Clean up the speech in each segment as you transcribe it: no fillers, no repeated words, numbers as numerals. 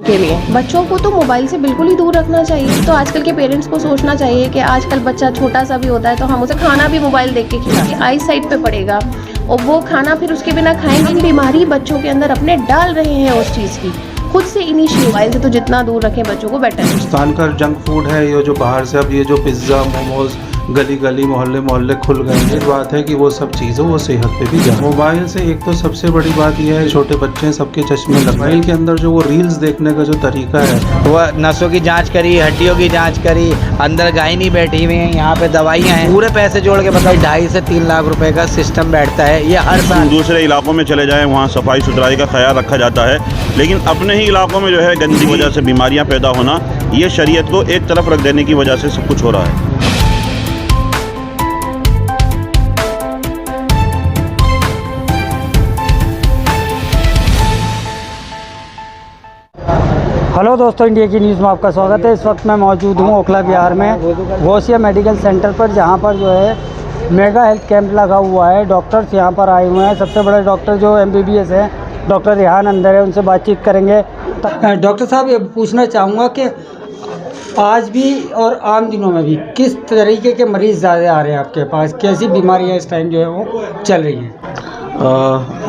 के लिए बच्चों को तो मोबाइल से बिल्कुल ही दूर रखना चाहिए। तो आजकल के पेरेंट्स को सोचना चाहिए कि आजकल बच्चा छोटा सा भी होता है तो हम उसे खाना भी मोबाइल देख के खिलाएं, आई साइट पे पड़ेगा और वो खाना फिर उसके बिना खाएंगे। बीमारी बच्चों के अंदर अपने डाल रहे हैं उस चीज़ की, खुद से इनिशिएट। मोबाइल से तो जितना दूर रखें बच्चों को बेटर है। हिंदुस्तान का जंक फूड है ये जो बाहर से अब ये जो पिज़्ज़ा मोमोज गली गली मोहल्ले मोहल्ले खुल गए हैं। बात है कि वो सब चीज़ें वो सेहत पे भी जा। मोबाइल से एक तो सबसे बड़ी बात यह है छोटे बच्चे सबके चश्मे लग। मोबाइल के अंदर जो वो रील्स देखने का जो तरीका है, वो नसों की जांच करी, हड्डियों की जांच करी, अंदर गायनी बैठी हुई है, यहाँ पे दवाइयाँ हैं, पूरे पैसे जोड़ के बताओ 2.5 से 3 लाख रुपए का सिस्टम बैठता है ये हर साल। दूसरे इलाकों में चले जाएं वहाँ सफाई सुथराई का ख्याल रखा जाता है, लेकिन अपने ही इलाकों में जो है गंदगी की वजह से बीमारियाँ पैदा होना, ये शरीयत को एक तरफ रख देने की वजह से सब कुछ हो रहा है। हेलो दोस्तों, इंडिया की न्यूज़ में आपका स्वागत है। इस वक्त मैं मौजूद हूँ ओखला बिहार में गौसिया मेडिकल सेंटर पर, जहाँ पर जो है मेगा हेल्थ कैंप लगा हुआ है। डॉक्टर्स यहाँ पर आए हुए हैं। सबसे बड़े डॉक्टर जो MBBS हैं डॉक्टर रेहान अंदर है, उनसे बातचीत करेंगे। डॉक्टर साहब, ये पूछना चाहूँगा कि आज भी और आम दिनों में भी किस तरीके के मरीज़ ज़्यादा आ रहे हैं आपके पास? कैसी बीमारियाँ इस टाइम जो है वो चल रही हैं?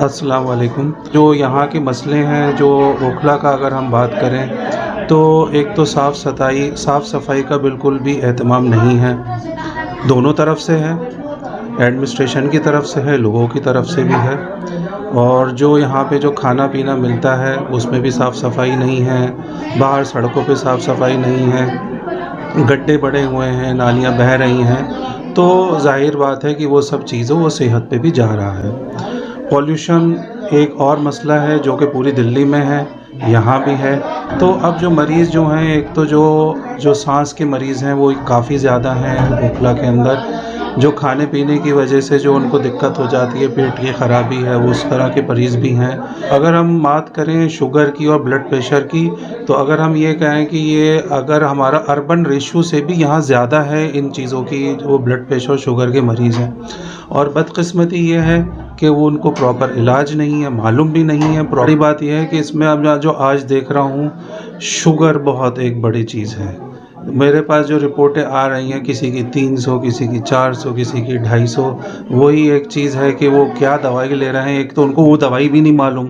अस्सलाम वालेकुम। जो यहाँ के मसले हैं जो ओखला का अगर हम बात करें तो एक तो साफ़ सफाई का बिल्कुल भी एहतमाम नहीं है। दोनों तरफ से है, एडमिनिस्ट्रेशन की तरफ से है, लोगों की तरफ से भी है। और जो यहाँ पे जो खाना पीना मिलता है उसमें भी साफ़ सफाई नहीं है। बाहर सड़कों पे साफ़ सफाई नहीं है, गड्ढे पड़े हुए हैं, नालियाँ बह रही हैं। तो जाहिर बात है कि वो सब चीज़ें वो सेहत पे भी जा रहा है। पॉल्यूशन एक और मसला है जो कि पूरी दिल्ली में है, यहाँ भी है। तो अब जो मरीज़ जो हैं, एक तो जो सांस के मरीज़ हैं वो काफ़ी ज़्यादा हैं ओखला के अंदर। जो खाने पीने की वजह से जो उनको दिक्कत हो जाती है, पेट की ख़राबी है, वो उस तरह के मरीज़ भी हैं। अगर हम बात करें शुगर की और ब्लड प्रेशर की, तो अगर हम ये कहें कि ये अगर हमारा अर्बन रेशियो से भी यहाँ ज़्यादा है इन चीज़ों की, जो ब्लड प्रेशर और शुगर के मरीज़ हैं। और बदकिस्मती ये है कि वो उनको प्रॉपर इलाज नहीं है, मालूम भी नहीं है। बड़ी बात यह है कि इसमें अब जो आज देख रहा हूँ, शुगर बहुत एक बड़ी चीज़ है। मेरे पास जो रिपोर्टें आ रही हैं, किसी की 300, किसी की 400, किसी की 250, वही एक चीज़ है कि वो क्या दवाई ले रहे हैं। एक तो उनको वो दवाई भी नहीं मालूम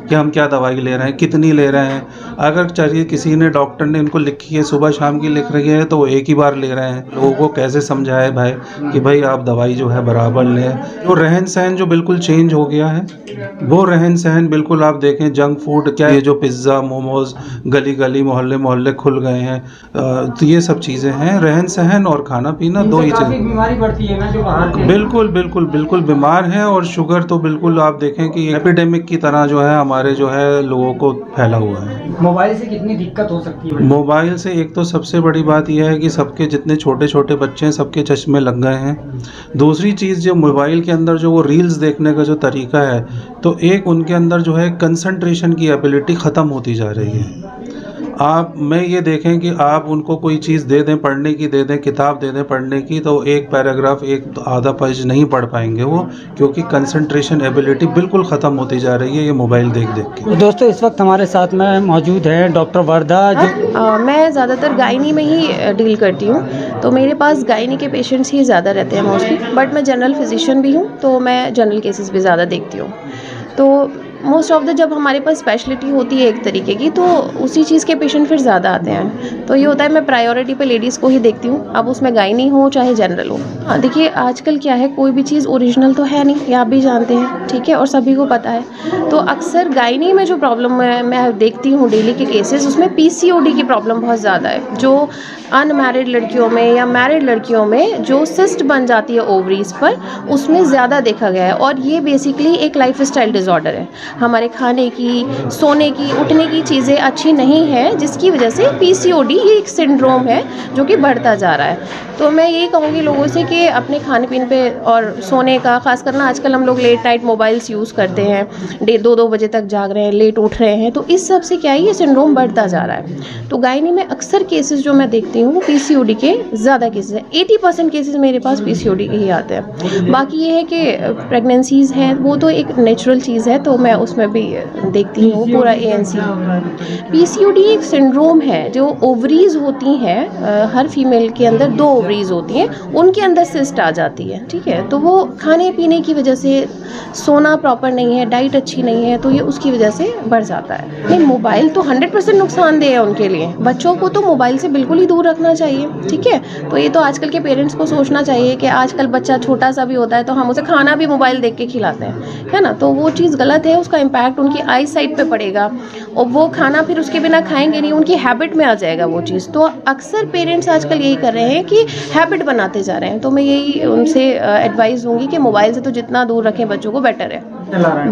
कि हम क्या दवाई ले रहे हैं, कितनी ले रहे हैं। अगर चलिए किसी ने डॉक्टर ने इनको लिखी है, सुबह शाम की लिख रही है, तो वो एक ही बार ले रहे हैं। लोगों को कैसे समझाए भाई कि भाई आप दवाई जो है बराबर लें। जो रहन सहन जो बिल्कुल चेंज हो गया है, वो रहन सहन बिल्कुल आप देखें, जंक फूड क्या, ये जो पिज़्ज़ा मोमोज गली गली मोहल्ले मोहल्ले खुल गए हैं, तो ये सब चीज़ें हैं। रहन सहन और खाना पीना दो ही चीज़ें। बीमारी बढ़ती है ना जो बाहर बिल्कुल बीमार हैं। और शुगर तो बिल्कुल आप देखें कि एपिडेमिक की तरह जो है हमारे जो है लोगों को फैला हुआ है। मोबाइल से कितनी दिक्कत हो सकती है? मोबाइल से एक तो सबसे बड़ी बात यह है कि सबके जितने छोटे छोटे बच्चे हैं सबके चश्मे लग गए हैं। दूसरी चीज़, जो मोबाइल के अंदर जो वो रील्स देखने का जो तरीका है, तो एक उनके अंदर जो है कंसंट्रेशन की एबिलिटी ख़त्म होती जा रही है। आप मैं ये देखें कि आप उनको कोई चीज़ दे दें पढ़ने की, दे दें किताब दे दें पढ़ने की, तो एक पैराग्राफ, एक आधा पेज नहीं पढ़ पाएंगे वो, क्योंकि कंसंट्रेशन एबिलिटी बिल्कुल ख़त्म होती जा रही है ये मोबाइल देख देख के। दोस्तों, इस वक्त हमारे साथ में मौजूद है डॉक्टर वर्दा। मैं ज़्यादातर गायनी में ही डील करती हूँ, तो मेरे पास गायनी के पेशेंट्स ही ज़्यादा रहते हैं मोस्टली। बट मैं जनरल फिजिशियन भी हूँ, तो मैं जनरल केसेस भी ज़्यादा देखती हूँ। तो मोस्ट ऑफ द जब हमारे पास स्पेशलिटी होती है एक तरीके की, तो उसी चीज़ के पेशेंट फिर ज़्यादा आते हैं। तो ये होता है मैं प्रायोरिटी पे लेडीज़ को ही देखती हूँ, अब उसमें गायनी हो चाहे जनरल हो। हाँ, देखिए आजकल क्या है, कोई भी चीज़ ओरिजिनल तो है नहीं, ये आप भी जानते हैं, ठीक है, और सभी को पता है। तो अक्सर गायनी में जो प्रॉब्लम मैं देखती हूँ डेली के केसेस, उसमें PCOD की प्रॉब्लम बहुत ज़्यादा है। जो अनमैरिड लड़कियों में या मैरिड लड़कियों में जो सिस्ट बन जाती है ओवरीज पर, उसमें ज़्यादा देखा गया है। और ये बेसिकली एक लाइफ स्टाइल डिज़ॉर्डर है। हमारे खाने की, सोने की, उठने की चीज़ें अच्छी नहीं है, जिसकी वजह से PCOD ये एक सिंड्रोम है जो कि बढ़ता जा रहा है। तो मैं यही कहूँगी लोगों से कि अपने खाने पीने पे और सोने का खास करना, आजकल हम लोग लेट नाइट मोबाइल्स यूज़ करते हैं, 2-2 बजे तक जाग रहे हैं, लेट उठ रहे हैं, तो इस सब से क्या है, ये सिंड्रोम बढ़ता जा रहा है। तो गायनी में अक्सर केसेस जो मैं देखती हूँ वो PCOD के ज़्यादा केसेस हैं। 80% केसेस मेरे पास PCOD के ही आते हैं। बाकी ये है कि प्रेगनेंसीज़ हैं, वो तो एक नेचुरल चीज़ है, तो मैं उसमें भी देखती हूँ पूरा ANC। PCOD एक सिंड्रोम है जो ओवरीज होती हैं, हर फीमेल के अंदर 2 ओवरीज होती हैं, उनके अंदर सिस्ट आ जाती है, ठीक है। तो वो खाने पीने की वजह से, सोना प्रॉपर नहीं है, डाइट अच्छी नहीं है, तो ये उसकी वजह से बढ़ जाता है। नहीं, मोबाइल तो 100% नुकसानदेह है उनके लिए। बच्चों को तो मोबाइल से बिल्कुल ही दूर रखना चाहिए, ठीक है। तो ये तो आजकल के पेरेंट्स को सोचना चाहिए कि आजकल बच्चा छोटा सा भी होता है तो हम उसे खाना भी मोबाइल देख के खिलाते हैं, है ना। तो वो चीज़ गलत है, उसका इम्पैक्ट उनकी आई साइट पे पड़ेगा और वो खाना फिर उसके बिना खाएंगे नहीं, उनकी हैबिट में आ जाएगा वो चीज़। तो अक्सर पेरेंट्स आजकल यही कर रहे हैं कि हैबिट बनाते जा रहे हैं। तो मैं यही उनसे एडवाइस दूंगी कि मोबाइल से तो जितना दूर रखें बच्चों को बेटर है।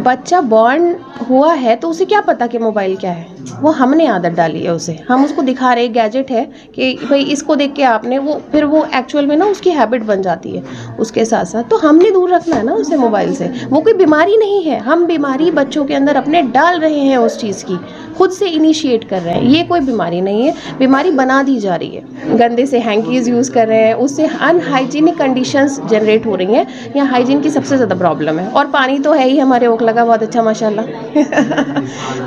बच्चा बॉर्न हुआ है तो उसे क्या पता कि मोबाइल क्या है, वो हमने आदत डाली है उसे, हम उसको दिखा रहे गैजेट है कि भाई इसको देख के आपने वो, फिर वो एक्चुअल में ना उसकी हैबिट बन जाती है उसके साथ साथ। तो हमने दूर रखना है ना उसे मोबाइल से। वो कोई बीमारी नहीं है, हम बीमारी बच्चों के अंदर अपने डाल रहे हैं, उस चीज़ की खुद से इनिशिएट कर रहे हैं। ये कोई बीमारी नहीं है, बीमारी बना दी जा रही है। गंदे से हैंकीज़ यूज़ कर रहे हैं, उससे अनहाइजीनिक कंडीशंस जनरेट हो रही हैं। यहाँ हाइजीन की सबसे ज़्यादा प्रॉब्लम है। और पानी तो है ही हमारे ओखला का बहुत अच्छा माशाल्लाह।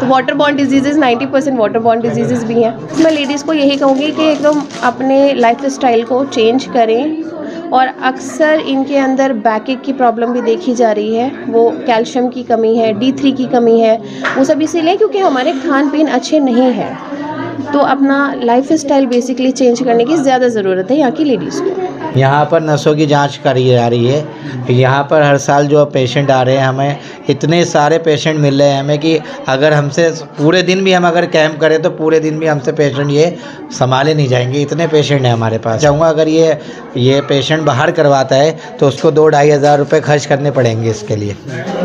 तो water borne disease 90% water borne disease भी हैं। मैं लेडीज़ को यही कहूँगी कि एकदम अपने लाइफ स्टाइल को चेंज करें। और अक्सर इनके अंदर बैकएक की प्रॉब्लम भी देखी जा रही है, वो कैल्शियम की कमी है, D3 की कमी है, वो सब इसीलिए क्योंकि हमारे खान पीन अच्छे नहीं हैं। तो अपना लाइफ स्टाइल बेसिकली चेंज करने की ज़्यादा ज़रूरत है यहाँ की लेडीज़ को। यहाँ पर नसों की जांच करी जा रही है। यहाँ पर हर साल जो पेशेंट आ रहे हैं, हमें इतने सारे पेशेंट मिल रहे हैं हमें कि अगर हमसे पूरे दिन भी हम अगर कैंप करें तो पूरे दिन भी हमसे पेशेंट ये संभाले नहीं जाएंगे, इतने पेशेंट हैं हमारे पास। चाहूँगा अगर ये पेशेंट बाहर करवाता है तो उसको 2-2.5 हज़ार रुपये खर्च करने पड़ेंगे इसके लिए।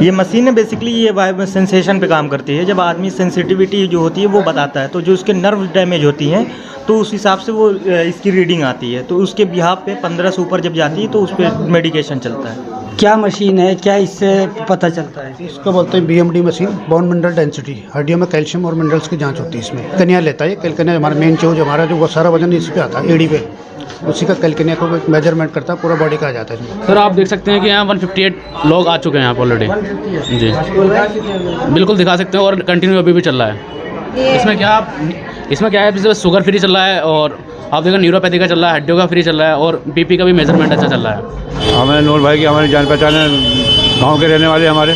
ये मशीन है बेसिकली, ये वाइब सेंसेशन पे काम करती है। जब आदमी सेंसिटिविटी जो होती है वो बताता है, तो जो उसके नर्व डैमेज होती हैं तो उस हिसाब से वो इसकी रीडिंग आती है। तो उसके बिहाफ पे 15 से ऊपर जब जाती है तो उस पर मेडिकेशन चलता है। क्या मशीन है, क्या इससे पता चलता है? इसको बोलते हैं BMD machine, bone mineral density. हड्डियों में कैल्शियम और मिनरल्स की जांच होती है इसमें। कनिया लेता है, कलकनिया हमारा मेन चीज, हमारा जो वो सारा वजन इस पे आता है एडी पे, उसी का कलकनिया को मेजरमेंट करता है, पूरा बॉडी का आ जाता है। सर आप देख सकते हैं कि यहाँ 158 लोग आ चुके हैं यहाँ पर ऑलरेडी जी, बिल्कुल दिखा सकते हैं। और कंटिन्यू अभी भी चल रहा है। इसमें क्या है, जैसे शुगर फ्री चल रहा है और आप देखो न्यूरोपैथी का चल रहा है, हड्डियों का फ्री चल रहा है और BP का भी मेजरमेंट अच्छा चल रहा है। हमें नूर भाई की हमारी जान पहचान है, गांव के रहने वाले हमारे।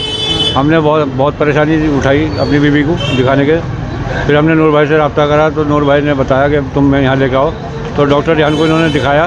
हमने बहुत परेशानी उठाई अपनी बीबी को दिखाने के, फिर हमने नूर भाई से रब्ता करा तो नूर भाई ने बताया कि तुम यहाँ लेके आओ। तो डॉक्टर रियान को इन्होंने दिखाया,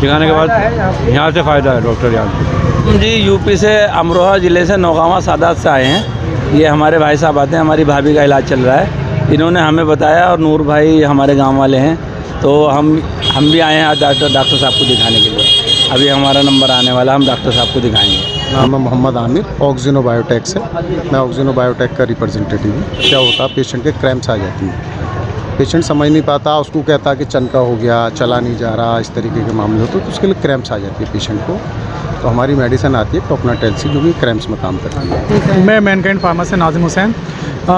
दिखाने के बाद यहाँ से फ़ायदा है डॉक्टर रियान को। जी यूपी से अमरोहा ज़िले से नौगावा सादात से आए हैं। ये हमारे भाई साहब आते हैं, हमारी भाभी का इलाज चल रहा है, इन्होंने हमें बताया और नूर भाई हमारे गांव वाले हैं। तो हम भी आए हैं डॉक्टर साहब को दिखाने के लिए। अभी हमारा नंबर आने वाला, हम डॉक्टर साहब को दिखाएंगे। नाम है मोहम्मद आमिर, ऑक्सीनो बायोटेक से। मैं ऑक्सीनो बायोटेक का रिप्रेजेंटेटिव हूँ। क्या होता है, पेशेंट के क्रैम्प्स आ जाती है, पेशेंट समझ नहीं पाता, उसको कहता कि चनका हो गया, चला नहीं जा रहा, इस तरीके के मामले होते तो उसके लिए क्रैम्प्स आ जाती है पेशेंट को। तो हमारी मेडिसिन आती है टोकनाटेल्सी, जो कि क्रैम्प्स में काम करती है। मैं मैनकाइंड फार्मा से नाजिम हुसैन।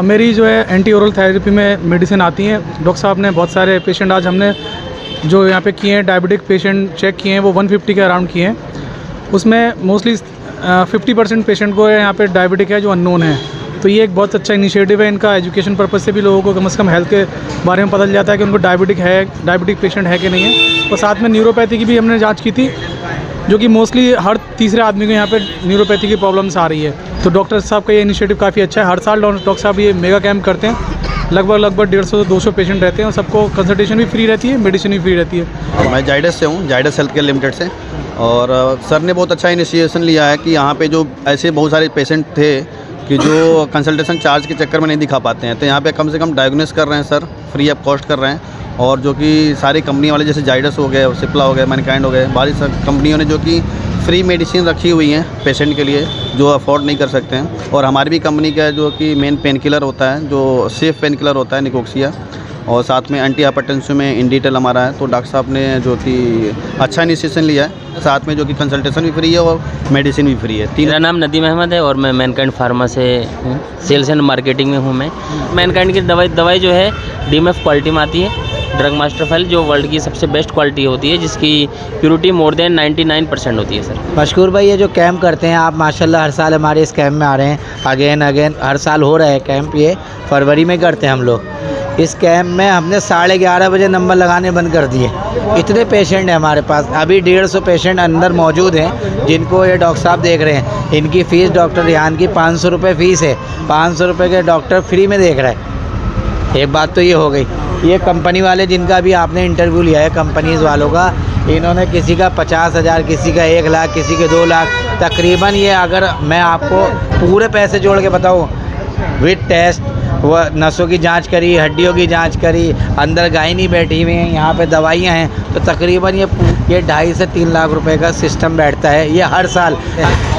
मेरी जो है एंटी ओरल थेरेपी में मेडिसिन आती हैं। डॉक्टर साहब ने बहुत सारे पेशेंट आज हमने जो यहाँ पे किए हैं, डायबिटिक पेशेंट चेक किए हैं, वो 150 के अराउंड किए हैं। उसमें मोस्टली 50% पेशेंट को यहाँ पे डायबिटिक है जो अननोन है। तो ये एक बहुत अच्छा इनिशिएटिव है इनका। एजुकेशन पर्पज़ से भी लोगों को कम से कम हेल्थ के बारे में पता चल जाता है कि उनको डायबिटिक पेशेंट है कि नहीं है। और साथ में न्यूरोपैथी की भी हमने जांच की थी, जो कि मोस्टली हर तीसरे आदमी को यहाँ पे न्यूरोपैथी की प्रॉब्लम्स आ रही है। तो डॉक्टर साहब का ये इनिशिएटिव काफ़ी अच्छा है। हर साल डॉक्टर साहब ये मेगा कैंप करते हैं, लगभग 150 से 200 पेशेंट रहते हैं और सबको कंसल्टेशन भी फ्री रहती है, मेडिसिन भी फ्री रहती है। मैं जाइडस से हूँ, जाइडस हेल्थ केयर लिमिटेड से। और सर ने बहुत अच्छा इनिशिएशन लिया है कि यहाँ पे जो ऐसे बहुत सारे पेशेंट थे कि जो कंसल्टेशन चार्ज के चक्कर में नहीं दिखा पाते हैं, तो यहाँ पे कम से कम डायग्नोस कर रहे हैं सर, फ्री ऑफ कॉस्ट कर रहे हैं। और जो कि सारी कंपनी वाले जैसे जाइडस हो गए, सिप्ला हो गए, मैनकाइंड हो गए, बाकी सब कंपनियों ने जो कि फ्री मेडिसिन रखी हुई हैं पेशेंट के लिए जो अफोर्ड नहीं कर सकते हैं। और हमारी भी कंपनी का जो कि मेन पेन किलर होता है, जो सेफ पेन किलर होता है, निकोक्सिया, और साथ में एंटी हाइपरटेंसिव में इंडिटेल हमारा है। तो डॉक्टर साहब ने जो कि अच्छा इनिशिएशन लिया है, साथ में जो कि कंसल्टेशन भी फ्री है और मेडिसिन भी फ्री है। मेरा नाम नदीम अहमद है और मैं मैनकाइंड फार्मा से सेल्स एंड मार्केटिंग में हूँ। मैं मैनकाइंड की दवाई जो है DMF क्वालिटी में आती है ड्रग मास्टर फाइल, जो वर्ल्ड की सबसे बेस्ट क्वालिटी होती है, जिसकी प्योरिटी मोर देन 99% होती है सर। मशकूर भाई, ये जो कैंप करते हैं आप माशाल्लाह, हर साल हमारे इस कैंप में आ रहे हैं, अगेन हर साल हो रहा है कैंप। ये फरवरी में करते हैं हम लोग। इस कैंप में हमने 11:30 बजे नंबर लगाने बंद कर दिए। इतने पेशेंट हैं हमारे पास, अभी 150 पेशेंट अंदर मौजूद हैं जिनको ये डॉक्टर साहब देख रहे हैं। इनकी फ़ीस डॉक्टर रिहान की 500 रुपये फ़ीस है। 500 रुपये के डॉक्टर फ्री में देख रहा है। एक बात तो ये हो गई। ये कंपनी वाले जिनका भी आपने इंटरव्यू लिया है, कंपनीज़ वालों का, इन्होंने किसी का 50,000, किसी का 1 लाख, किसी के 2 लाख तकरीबन। ये अगर मैं आपको पूरे पैसे जोड़ के बताऊँ, विद टेस्ट, वह नसों की जांच करी, हड्डियों की जांच करी, अंदर गायनी बैठी हुई हैं, यहाँ पे दवाइयाँ हैं, तो तकरीबन ये 2.5 से 3 लाख रुपए का सिस्टम बैठता है। ये हर साल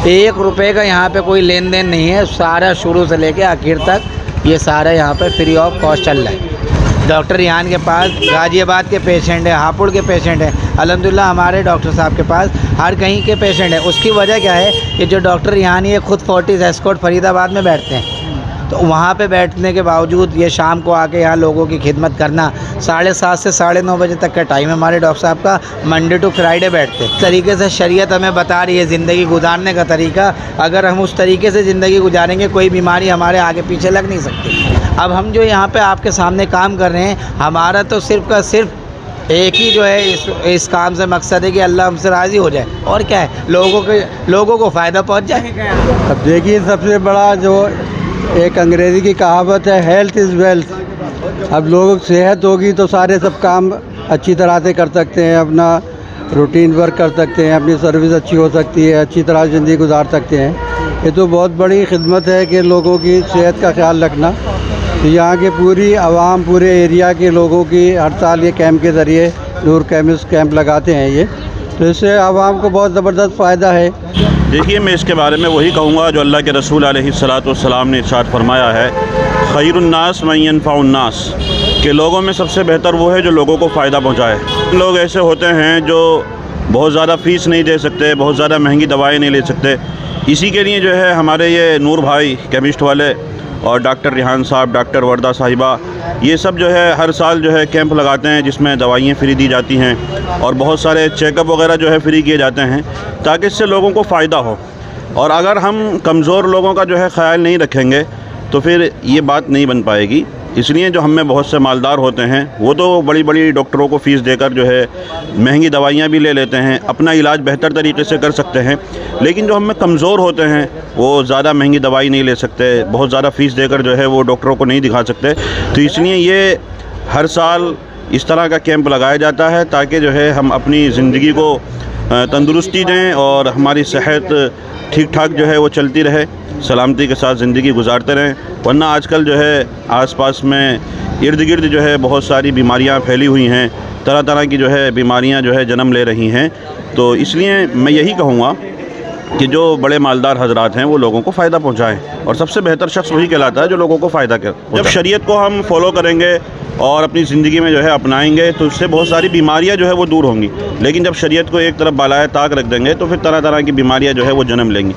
1 रुपये का यहाँ पे कोई लेन देन नहीं है। सारा शुरू से लेके आखिर तक ये सारा यहाँ पे फ्री ऑफ कॉस्ट चल रहा है। डॉक्टर रिहान के पास गाज़ियाबाद के पेशेंट हैं, हापुड़ के पेशेंट हैं। अल्हम्दुलिल्लाह हमारे डॉक्टर साहब के पास हर कहीं के पेशेंट हैं। उसकी वजह क्या है कि जो डॉक्टर रिहान ये खुद फोर्टिस एस्कॉर्ट फरीदाबाद में बैठते हैं, तो वहाँ पे बैठने के बावजूद ये शाम को आके यहाँ लोगों की खिदमत करना। 7:30 से 9:30 बजे तक का टाइम है हमारे डॉक्टर साहब का। मंडे टू फ्राइडे बैठते हैं। इस तरीके से शरीयत हमें बता रही है ज़िंदगी गुजारने का तरीका। अगर हम उस तरीके से ज़िंदगी गुजारेंगे, कोई बीमारी हमारे आगे पीछे लग नहीं सकती। अब हम जो यहाँ पे आपके सामने काम कर रहे हैं, हमारा तो सिर्फ़ का सिर्फ एक ही जो है इस काम से मकसद है कि अल्लाह हमसे राज़ी हो जाए। और क्या है, लोगों को फ़ायदा पहुँच जाए। अब देखिए, सबसे बड़ा जो एक अंग्रेज़ी की कहावत है, हेल्थ इज़ वेल्थ। अब लोगों की सेहत होगी तो सारे सब काम अच्छी तरह से कर सकते हैं, अपना रूटीन वर्क कर सकते हैं, अपनी सर्विस अच्छी हो सकती है, अच्छी तरह ज़िंदगी गुजार सकते हैं। ये तो बहुत बड़ी खिदमत है कि लोगों की सेहत का ख्याल रखना। तो यहाँ के पूरी आवाम, पूरे एरिया के लोगों की हर साल ये कैंप के ज़रिए नूर केमिस्ट कैंप लगाते हैं ये, तो इससे आवाम को बहुत ज़बरदस्त फ़ायदा है। देखिए, मैं इसके बारे में वही कहूँगा जो अल्लाह के रसूल अलैहिस्सलाम ने इरशाद फरमाया है, खैरुन्नास मन यनफ़उन्नास, कि लोगों में सबसे बेहतर वो है जो लोगों को फ़ायदा पहुँचाए। लोग ऐसे होते हैं जो बहुत ज़्यादा फ़ीस नहीं दे सकते, बहुत ज़्यादा महंगी दवाएँ नहीं ले सकते। इसी के लिए जो है हमारे ये नूर भाई केमिस्ट वाले और डॉक्टर रिहान साहब, डॉक्टर वर्दा साहिबा, ये सब जो है हर साल जो है कैंप लगाते हैं जिसमें दवाइयाँ फ्री दी जाती हैं और बहुत सारे चेकअप वगैरह जो है फ्री किए जाते हैं, ताकि इससे लोगों को फ़ायदा हो। और अगर हम कमज़ोर लोगों का जो है ख्याल नहीं रखेंगे तो फिर ये बात नहीं बन पाएगी। इसलिए जो हम में बहुत से मालदार होते हैं वो तो बड़ी बड़ी डॉक्टरों को फ़ीस देकर जो है महंगी दवाइयाँ भी ले लेते हैं, अपना इलाज बेहतर तरीके से कर सकते हैं। लेकिन जो हम में कमज़ोर होते हैं वो ज़्यादा महंगी दवाई नहीं ले सकते, बहुत ज़्यादा फ़ीस देकर जो है वो डॉक्टरों को नहीं दिखा सकते। तो इसलिए ये हर साल इस तरह का कैंप लगाया जाता है ताकि जो है हम अपनी ज़िंदगी को तंदुरुस्ती दें और हमारी सेहत ठीक ठाक जो है वो चलती रहे, सलामती के साथ ज़िंदगी गुजारते रहें। वरना आजकल जो है आसपास में इर्द गिर्द जो है बहुत सारी बीमारियां फैली हुई हैं, तरह तरह की जो है बीमारियां जो है जन्म ले रही हैं। तो इसलिए मैं यही कहूँगा कि जो बड़े मालदार हजरात हैं वो लोगों को फ़ायदा पहुँचाएँ, और सबसे बेहतर शख्स वही कहलाता है जो लोगों को फ़ायदा कर। जब शरीयत को हम फॉलो करेंगे और अपनी ज़िंदगी में जो है अपनाएंगे तो उससे बहुत सारी बीमारियां जो है वो दूर होंगी। लेकिन जब शरीयत को एक तरफ बालाए ताक रख देंगे तो फिर तरह तरह की बीमारियां जो है वो जन्म लेंगी।